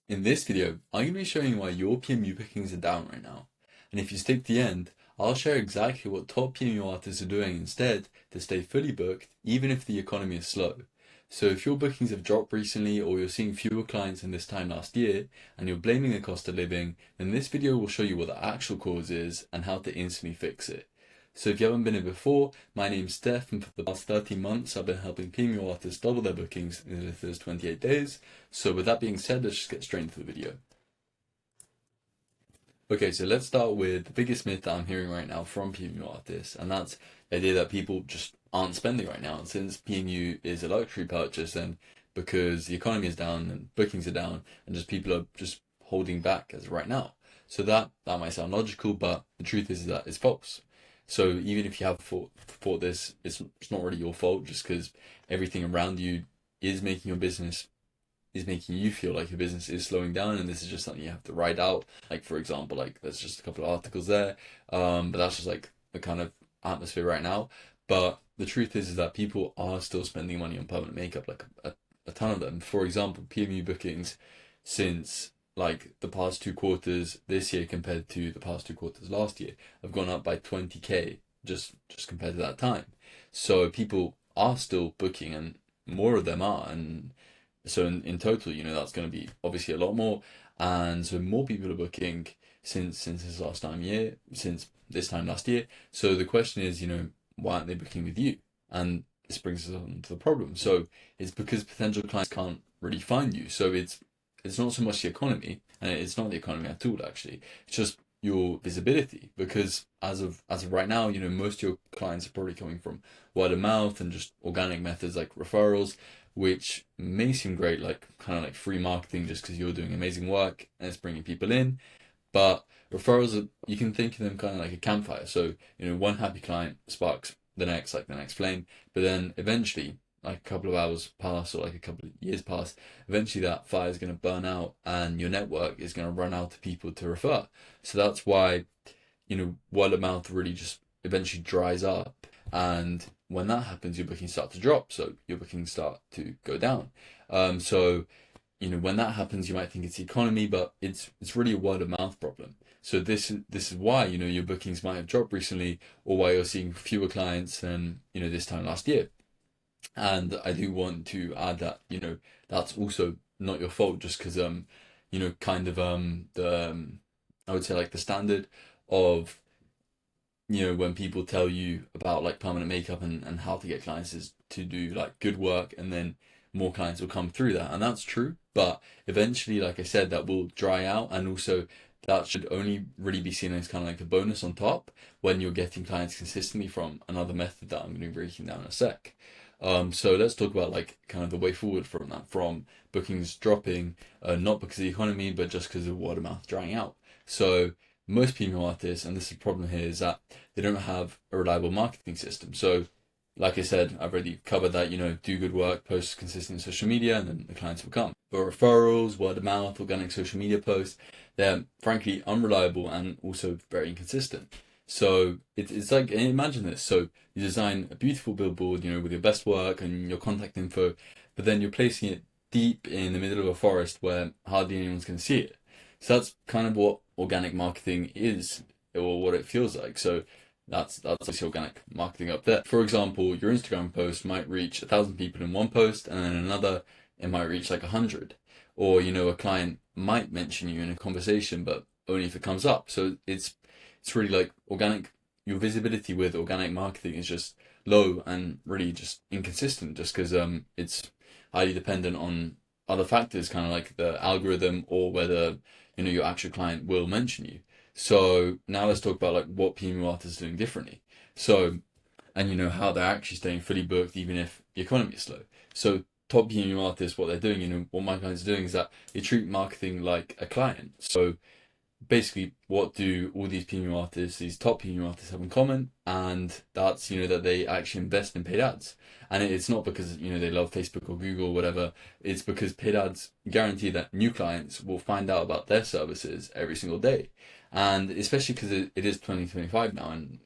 In this video, I'm going to be showing you why your PMU bookings are down right now. And if you stick to the end, I'll share exactly what top PMU artists are doing instead to stay fully booked, even if the economy is slow. So if your bookings have dropped recently or you're seeing fewer clients than this time last year and you're blaming the cost of living, then this video will show you what the actual cause is and how to instantly fix it. So if you haven't been here before, my name's Steph, and for the past 13 months I've been helping PMU artists double their bookings in the first 28 days. So with that being said, let's just get straight into the video. Okay, so let's start with the biggest myth that I'm hearing right now from PMU artists, and that's the idea that people just aren't spending right now. And since PMU is a luxury purchase, then because the economy is down and bookings are down, and just people are just holding back as of right now. So that might sound logical, but the truth is that it's false. So even if you have thought this, it's not really your fault, just because everything around you is making your business is making you feel like your business is slowing down, and this is just something you have to ride out. Like for example, like there's just a couple of articles there, but that's just like the kind of atmosphere right now. But the truth is that people are still spending money on permanent makeup, like a ton of them. For example, PMU bookings since like the past 2 quarters this year compared to the past 2 quarters last year have gone up by 20K just compared to that time. So people are still booking, and more of them are, and so in total, that's going to be obviously a lot more, and so more people are booking since this time last year. So the question is, why aren't they booking with you? And this brings us on to the problem. So it's because potential clients can't really find you. So it's not so much the economy, and it's not the economy at all actually. It's just your visibility, because as of right now, most of your clients are probably coming from word of mouth and just organic methods like referrals, which may seem great, like kind of like free marketing just because you're doing amazing work and it's bringing people in. But referrals you can think of them kind of like a campfire. So, one happy client sparks like the next flame, but then eventually, like a couple of hours pass or like a couple of years pass, eventually that fire is going to burn out and your network is going to run out of people to refer. So that's why, word of mouth really just eventually dries up. And when that happens, your bookings start to drop. So your bookings start to go down. So, when that happens, you might think it's the economy, but it's really a word of mouth problem. So this is why, your bookings might have dropped recently, or why you're seeing fewer clients than, this time last year. And I do want to add that, that's also not your fault, just because, kind of I would say like the standard of, when people tell you about like permanent makeup and how to get clients is to do like good work, and then more clients will come through that. And that's true. But eventually, like I said, that will dry out. And also that should only really be seen as kind of like a bonus on top when you're getting clients consistently from another method that I'm going to be breaking down in a sec. So let's talk about like kind of the way forward from that, from bookings dropping, not because of the economy, but just because of word of mouth drying out. So most PMO artists, and this is the problem here, is that they don't have a reliable marketing system. So like I said, I've already covered that, do good work, post consistent social media, and then the clients will come. But referrals, word of mouth, organic social media posts, they're frankly unreliable and also very inconsistent. So it's like, imagine this. So you design a beautiful billboard, with your best work and your contact info, but then you're placing it deep in the middle of a forest where hardly anyone's going to see it. So that's kind of what organic marketing is, or what it feels like. So that's obviously organic marketing up there. For example, your Instagram post might reach 1,000 people in one post, and then another it might reach like 100. Or a client might mention you in a conversation, but only if it comes up. So it's really like organic. Your visibility with organic marketing is just low and really just inconsistent, just because it's highly dependent on other factors, kind of like the algorithm, or whether your actual client will mention you. So now let's talk about like what PMU artists are doing differently. So, and how they're actually staying fully booked even if the economy is slow. So top PMU artists, what they're doing, what my clients are doing, is that they treat marketing like a client. So basically, what do all these PMU artists, these top PMU artists, have in common? And that's that they actually invest in paid ads. And it's not because they love Facebook or Google or whatever. It's because paid ads guarantee that new clients will find out about their services every single day. And especially because it is 2025 now, and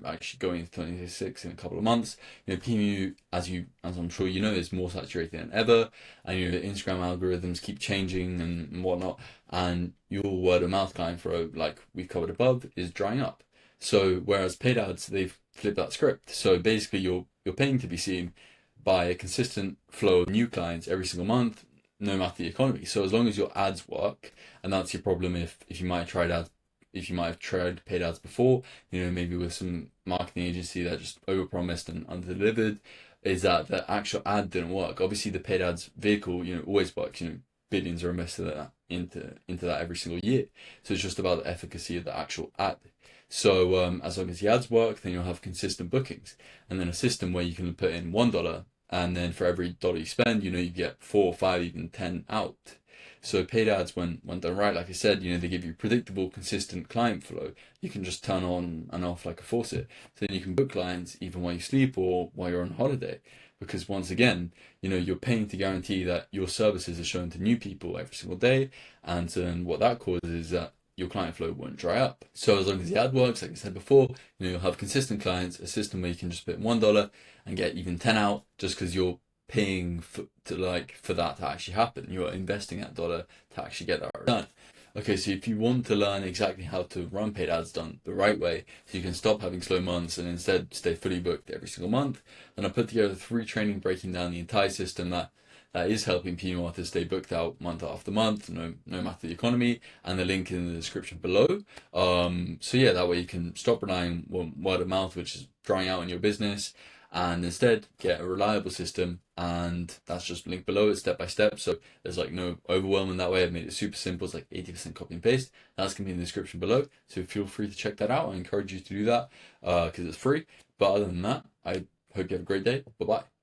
actually going into 2026 in a couple of months, PMU, as I'm sure you know, is more saturated than ever, and the Instagram algorithms keep changing and whatnot, and your word of mouth client flow, like we've covered above, is drying up. So whereas paid ads, they've flipped that script. So basically, you're paying to be seen by a consistent flow of new clients every single month, no matter the economy. So as long as your ads work, and that's your problem if you might have tried ads, if you might have tried paid ads before, maybe with some marketing agency that just overpromised and underdelivered, is that the actual ad didn't work. Obviously, the paid ads vehicle, always works. Billions are invested into that every single year. So it's just about the efficacy of the actual ad. So as long as the ads work, then you'll have consistent bookings, and then a system where you can put in $1, and then for every dollar you spend, you get 4, 5, even 10 out. So paid ads, when done right, like I said, they give you predictable, consistent client flow. You can just turn on and off like a faucet. So then you can book clients even while you sleep or while you're on holiday. Because once again, you're paying to guarantee that your services are shown to new people every single day. And then what that causes is that your client flow won't dry up. So as long as the ad works, like I said before, you'll have consistent clients, a system where you can just put $1 and get even 10 out, just because you're paying for that to actually happen. You're investing that dollar to actually get that return. Okay, so if you want to learn exactly how to run paid ads done the right way, so you can stop having slow months and instead stay fully booked every single month, then I put together 3 training breaking down the entire system that is helping PMU artists stay booked out month after month, no matter the economy, and the link in the description below. So yeah, that way you can stop relying on word of mouth, which is drying out in your business, and instead get a reliable system. And that's just linked below. It's step by step, so there's no overwhelm in that way. I've made it super simple. It's 80% copy and paste. That's gonna be in the description below, so feel free to check that out. I encourage you to do that because it's free. But other than that, I hope you have a great day. Bye bye.